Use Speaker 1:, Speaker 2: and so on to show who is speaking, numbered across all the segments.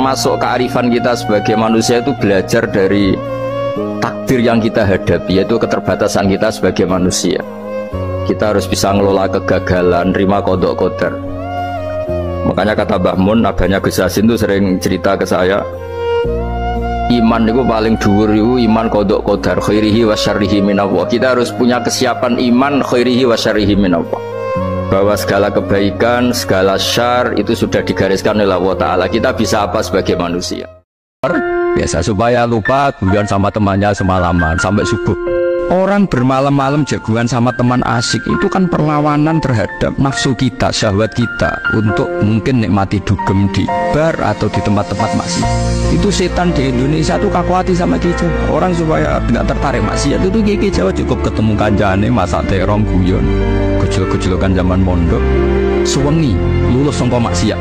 Speaker 1: termasuk kearifan kita sebagai manusia itu belajar dari takdir yang kita hadapi, yaitu keterbatasan kita sebagai manusia. Kita harus bisa ngelola kegagalan, terima kodok qadar. Makanya kata Mbah Mun, abahnya Gus Hasim itu sering cerita ke saya, iman itu paling dhuwur itu iman kodok qadar, khairihi wa syarrihi minallah. Kita harus punya kesiapan iman khairihi wa syarrihi minallah, bahwa segala kebaikan, segala syar itu sudah digariskan oleh Allah Ta'ala. Kita bisa apa sebagai manusia? Biasa supaya lupa guyon sama temannya semalaman sampai subuh. Orang bermalam-malam jagungan sama teman asik itu kan perlawanan terhadap nafsu kita, syahwat kita untuk mungkin nikmati dugem di bar atau di tempat-tempat maksiat. Itu setan di Indonesia tuh kakuati sama kita. Orang supaya tidak tertarik maksiat itu Ki Jawa cukup ketemu kanjane masak terong guyon, gejol-gejolokan zaman mondok, suwengi lulus sangka maksiat.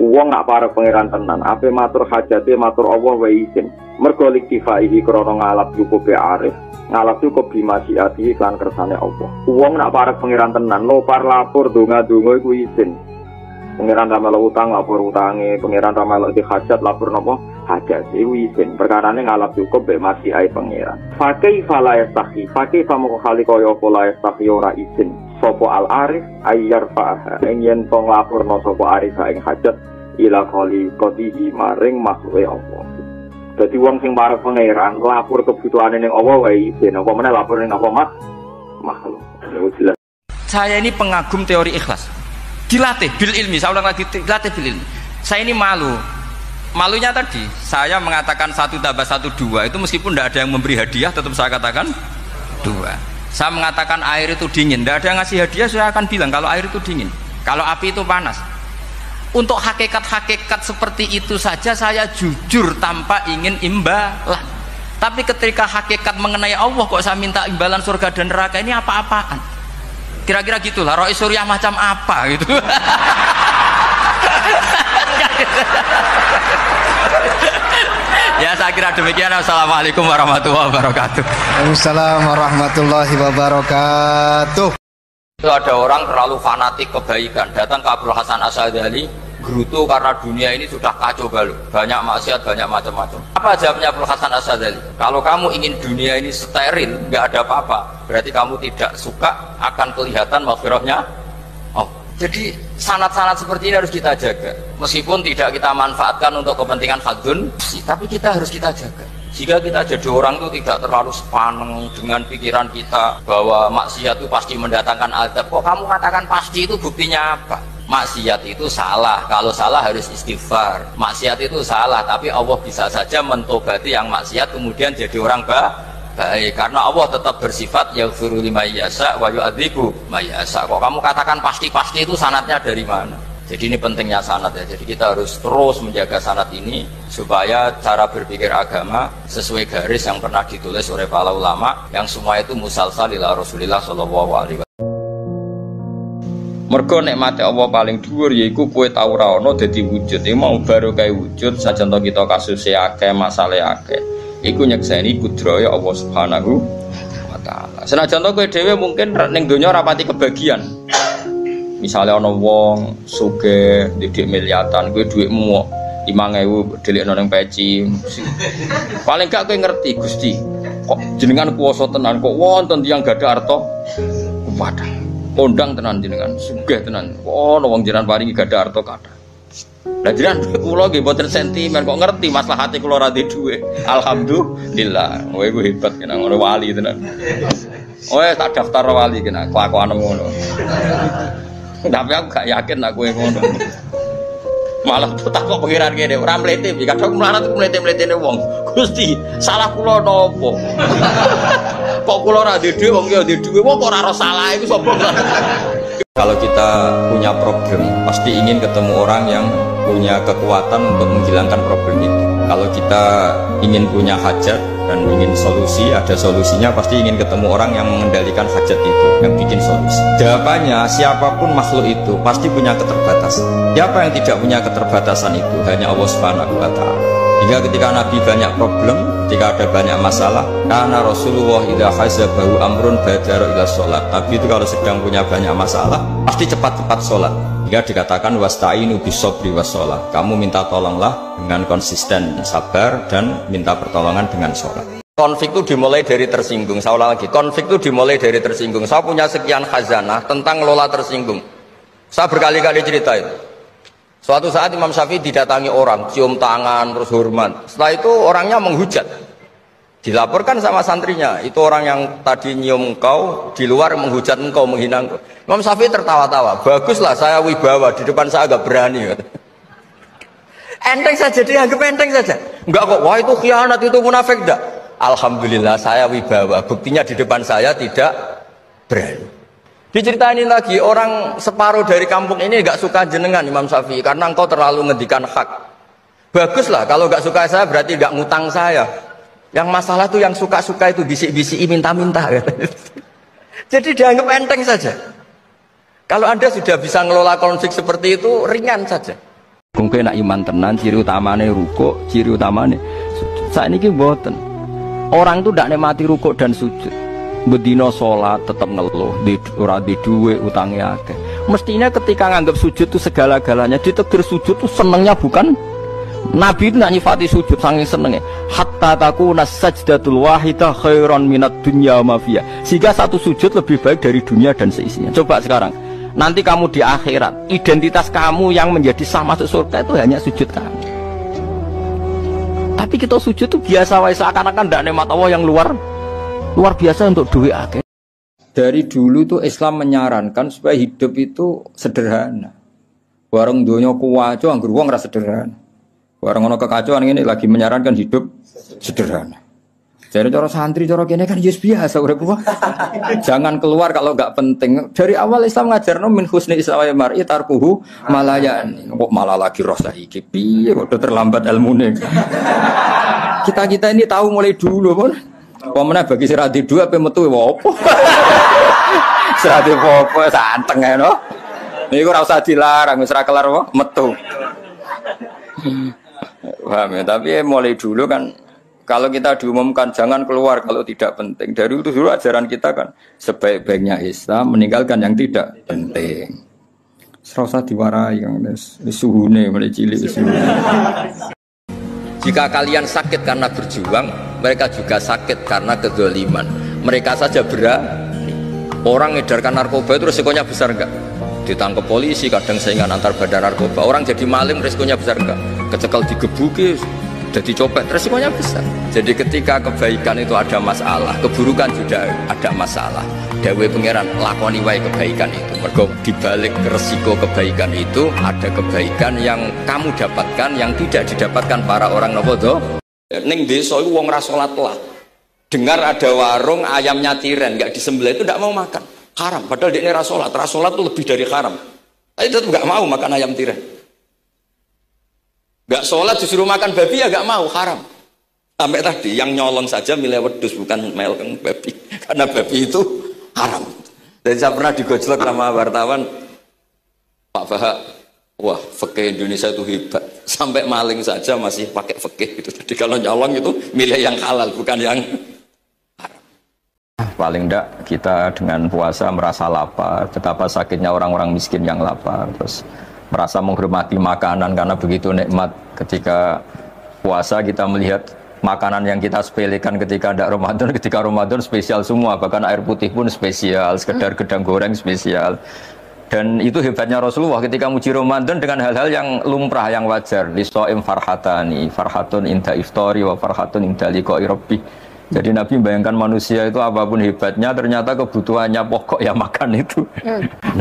Speaker 2: Wong nak para pangeran tenan, ape matur hajate matur Allah wa izin. Mergo liktifaihi krana ngalap cukup arif, ngalap cukup bimasyiati lan kersane Allah. Wong nak para pangeran tenan, lopar lapor donga-donga iku izin. Pangeran ra melok utang lapor utange, pangeran ra melok di hajat lapor napa? Hajat iku izin. Perkarane ngalap cukup be masyiai pangeran. Fakai fala yastahi, fakai famu khali kaya pola yastahi ora izin. Sopo al arif ayyar fa'ha yen tong laporno sopo arif ing hajat ila khali qadihi maring makhluke Allah. Dadi wong sing para pangeran lapor kebutuhane ning Allah wae izin, apa meneh lapor ning apa makhluk. Jelas.
Speaker 3: Saya ini pengagum teori ikhlas. Dilatih bil ilmi, saya ulang lagi, dilatih bil ilmi. Saya ini malu. Malunya tadi, saya mengatakan 1 tambah 1 2 itu meskipun tidak ada yang memberi hadiah tetap saya katakan 2. Saya mengatakan air itu dingin, tidak ada yang ngasih hadiah, saya akan bilang kalau air itu dingin, kalau api itu panas. Untuk hakikat-hakikat seperti itu saja saya jujur tanpa ingin imbalan. Tapi ketika hakikat mengenai Allah kok saya minta imbalan surga dan neraka, ini apa-apaan? Kira-kira gitulah, Rois Suriah macam apa gitu. Ya saya kira demikian. Assalamualaikum warahmatullahi wabarakatuh.
Speaker 4: Waalaikumsalam warahmatullahi wabarakatuh.
Speaker 1: Itu ada orang terlalu fanatik kebaikan, datang ke Abdul Hasan Asy'adzali, gerutu karena dunia ini sudah kacau balau, banyak maksiat, banyak macam-macam. Apa jawabnya Abdul Hasan Asy'adzali? Kalau kamu ingin dunia ini steril, nggak ada apa-apa, berarti kamu tidak suka akan kelihatan maghfirahnya. Oh, jadi sanad-sanad seperti ini harus kita jaga. Meskipun tidak kita manfaatkan untuk kepentingan hadun, tapi kita harus kita jaga. Jika kita jadi orang itu tidak terlalu sepaneng dengan pikiran kita bahwa maksiat itu pasti mendatangkan azab. Kok kamu katakan pasti, itu buktinya apa? Maksiat itu salah, kalau salah harus istighfar. Maksiat itu salah, tapi Allah bisa saja mentobati yang maksiat kemudian jadi orang baik, karena Allah tetap bersifat yaghfiru liman yasha wa yu'adzibu man yasha. Kok kamu katakan pasti-pasti, itu sanadnya dari mana? Jadi ini pentingnya sanad ya. Jadi kita harus terus menjaga sanad ini supaya cara berpikir agama sesuai garis yang pernah ditulis oleh para ulama, yang semua itu musalsal ila Rasulillah sallallahu alaihi wasallam. Mergo nikmate Allah paling dhuwur yaiku kowe tau ora ana dadi wujud. Iki mau baru kae wujud sajen to kita kasuse akeh, masalahe akeh. Iku nyekseni kudrahe Allah Subhanahu wa taala. Senajan to kowe dhewe mungkin ning donya ora pati kebagian. Misalnya ana wong sugih didik miliatan, kowe dhuwitmu 5.000 delikno ning peci. Paling gak kowe ngerti, Gusti, kok jenengan kuwasa tenan, kok wonten tiyang gadah harta kuwatah. Kondang tenan jenengan, sugih tenan. Kok ana wong jenengan paringi gadah harta kathah. Lah jenengan kula nggih mboten sentimen, kok ngerti maslahate kula ra duwe dhuwit. Alhamdulillah, kowe iku hebat kena ngono wali tenan. Tak daftar wali kena kelakuan ngono. Tapi aku gak yakin nak kowe ngono. Malah tak kok pengiran kene ora mlete, kadang melarat mlete-mletene wong. Gusti, salah kula napa? Kok kula ora duwe dhuwit, wong ya duwe dhuwit, kok ora ora salah iku sapa? Kalau kita punya problem, pasti ingin ketemu orang yang punya kekuatan untuk menghilangkan problem itu. Kalau kita ingin punya hajat dan ingin solusi, ada solusinya, pasti ingin ketemu orang yang mengendalikan hajat itu, yang bikin solusi. Jawabannya, siapapun makhluk itu pasti punya keterbatasan. Siapa yang tidak punya keterbatasan itu? Hanya Allah Subhanahu wa ta'ala. Hingga ketika Nabi banyak problem, ketika ada banyak masalah, karena Rasulullah idza hazabahu amrun badara ila sholat. Nabi itu kalau sedang punya banyak masalah pasti cepat-cepat sholat. Hingga dikatakan wasta'inu bisobri wassalah. Kamu minta tolonglah dengan konsisten sabar dan minta pertolongan dengan sholat. Konflik itu dimulai dari tersinggung. Saya ulang lagi, konflik itu dimulai dari tersinggung. Saya punya sekian khazanah tentang ngelola tersinggung. Saya berkali-kali cerita itu. Suatu saat Imam Syafi'i didatangi orang, cium tangan, terus hormat. Setelah itu orangnya menghujat. Dilaporkan sama santrinya, itu orang yang tadi nyium engkau, di luar menghujat engkau, menghina engkau. Imam Syafi'i tertawa-tawa, baguslah saya wibawa, di depan saya agak berani. Enteng saja, dianggap enteng saja. Enggak kok, wah itu khianat, itu munafik, enggak. Alhamdulillah saya wibawa, buktinya di depan saya tidak berani. Diceritain lagi, orang separuh dari kampung ini gak suka jenengan Imam Syafi'i karena engkau terlalu ngedikan hak. Baguslah, kalau gak suka saya berarti gak ngutang saya. Yang masalah tuh yang suka-suka itu bisik-bisik minta-minta. Jadi dianggap enteng saja. Kalau Anda sudah bisa ngelola konflik seperti itu, ringan saja. Mungkin nak iman tenan, ciri utamanya rukuk, ciri utamanya sujud. Saat ini mboten. Orang itu tidak nikmati rukuk dan sujud. Bedino sholat tetap ngeluh, ora di duwe utangnya akeh. Mestinya ketika nganggap sujud itu segala-galanya, ditegir sujud itu senengnya bukan. Nabi itu nak nyifati sujud saking senengnya. Hatta takuna sajdatul wahidah khairan minat dunya ma fiha. Sehingga satu sujud lebih baik dari dunia dan seisinya. Coba sekarang, nanti kamu di akhirat, identitas kamu yang menjadi sah masuk surga itu hanya sujud kamu. Tapi kita sujud itu biasa wae, seakan-akan ndak nikmat Allah yang luar biasa untuk duit akeh. Dari dulu tuh Islam menyarankan supaya hidup itu sederhana. Warung donya kuwaco anggur wong ora sederhana. Warung ono kekacauan ini lagi menyarankan hidup sederhana. Jadi cara santri cara kene kan yes biasa urip wah. Jangan keluar kalau enggak penting. Dari awal Islam ngajarno min husni islamil mar'i tarkuhu malayan. Kok malah lagi roh saiki piye kok terlambat ilmune. Kita ini tahu mulai dulu pun. Pemenang bagi serati dua apa metu apa? Serati apa santeng ya no? Ini gue rasa dilarang, misalnya kelar apa? Metu. Paham ya? Tapi mulai dulu kan, kalau kita diumumkan jangan keluar kalau tidak penting. Dari itu dulu ajaran kita kan sebaik-baiknya Islam meninggalkan yang tidak penting. Serasa diwarai yang suhune mulai cilik suhune. Jika kalian sakit karena berjuang, mereka juga sakit karena kedzaliman. Mereka saja berani. Orang ngedarkan narkoba itu resikonya besar enggak? Ditangkap polisi, kadang saingan antar badan narkoba. Orang jadi maling resikonya besar enggak? Kecekel digebuki, jadi copet, resikonya besar. Jadi ketika kebaikan itu ada masalah, keburukan juga ada masalah. Dawe pangeran lakoni wae kebaikan itu. Mergo dibalik resiko kebaikan itu ada kebaikan yang kamu dapatkan yang tidak didapatkan para orang nopo do. Ning desa iku wong ra salat lah. Dengar ada warung ayamnya tiren enggak disembelih itu enggak mau makan. Haram, padahal dia ra salat. Ra salat itu lebih dari haram. Tapi tetap enggak mau makan ayam tiren. Enggak salat disuruh makan babi ya enggak mau, haram. Sampai tadi yang nyolong saja milih wedhus bukan melkeng babi. Karena babi itu haram. Dan saya pernah digojlok sama wartawan, Pak Bahak, wah fikih Indonesia itu hebat, sampai maling saja masih pakai fikih itu. Jadi kalau nyolong itu milih yang halal bukan yang haram. Paling enggak kita dengan puasa merasa lapar, betapa sakitnya orang-orang miskin yang lapar, terus merasa menghormati makanan karena begitu nikmat. Ketika puasa kita melihat makanan yang kita sepelekan ketika ada Ramadan, ketika Ramadan spesial semua, bahkan air putih pun spesial, sekedar gedang goreng spesial. Dan itu hebatnya Rasulullah ketika muji Ramadan dengan hal-hal yang lumrah, yang wajar. Liso'im farhatani, farhatun inda iftari wa farhatun inda liqa'i rabbi. Jadi Nabi membayangkan manusia itu apapun hebatnya, ternyata kebutuhannya pokok ya makan itu.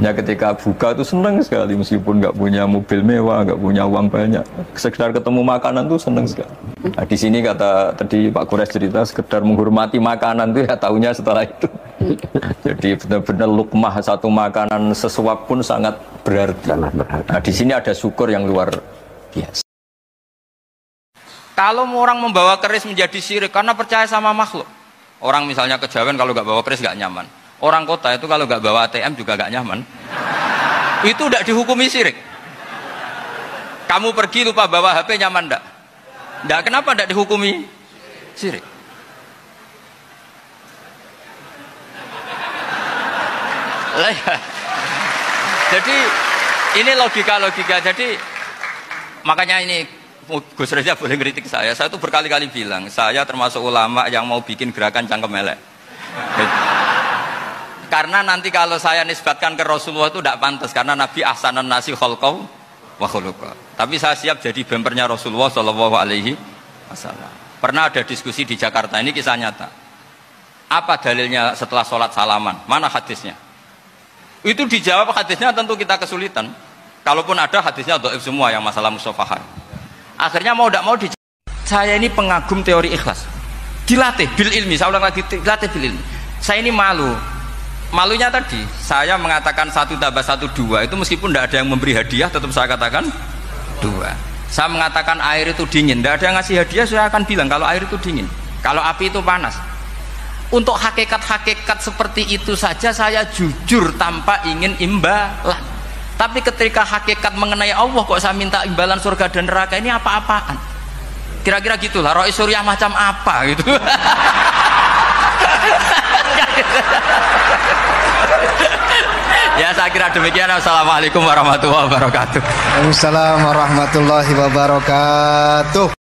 Speaker 1: Ya ketika buka itu senang sekali, meskipun nggak punya mobil mewah, nggak punya uang banyak, sekedar ketemu makanan tuh senang sekali. Nah, di sini kata tadi Pak Quraisy cerita, sekedar menghormati makanan tuh ya tahunya setelah itu. Jadi benar-benar lukmah satu makanan sesuap pun sangat berarti. Nah, di sini ada syukur yang luar biasa. Kalau orang membawa keris menjadi syirik karena percaya sama makhluk. Orang misalnya kejawen kalau nggak bawa keris nggak nyaman. Orang kota itu kalau nggak bawa ATM juga nggak nyaman. Itu tidak dihukumi syirik. Kamu pergi lupa bawa HP nyaman ndak? Ndak, kenapa ndak dihukumi
Speaker 3: Sirik. Jadi ini logika-logika. Jadi makanya ini Gus Reza boleh ngeritik saya. Saya tuh berkali-kali bilang, saya termasuk ulama yang mau bikin gerakan cangkem elek. Karena nanti kalau saya nisbatkan ke Rasulullah itu tidak pantas, karena Nabi ahsanan nasi khalqaw wa khuluqa. Tapi saya siap jadi bempernya Rasulullah Shallallahu Alaihi Wasallam. Pernah ada diskusi di Jakarta, ini kisah nyata. Apa dalilnya setelah sholat salaman? Mana hadisnya? Itu dijawab hadisnya tentu kita kesulitan. Kalaupun ada hadisnya dhaif semua yang masalah musafahat. Akhirnya mau tidak mau saya ini pengagum teori ikhlas. Dilatih bil ilmi, saya ulang lagi, dilatih bil ilmi. Saya ini malu. Malunya tadi, saya mengatakan 1 tambah 1 2, itu meskipun tidak ada yang memberi hadiah, tetap saya katakan 2. Saya mengatakan air itu dingin, tidak ada yang ngasih hadiah, saya akan bilang kalau air itu dingin, kalau api itu panas. Untuk hakikat-hakikat seperti itu saja saya jujur tanpa ingin imbalan. Tapi ketika hakikat mengenai Allah kok saya minta imbalan surga dan neraka, ini apa-apaan? Kira-kira gitulah, Rois Suriah macam apa gitu. Ya saya kira demikian. Assalamualaikum warahmatullahi wabarakatuh.
Speaker 4: Waalaikumsalam warahmatullahi wabarakatuh.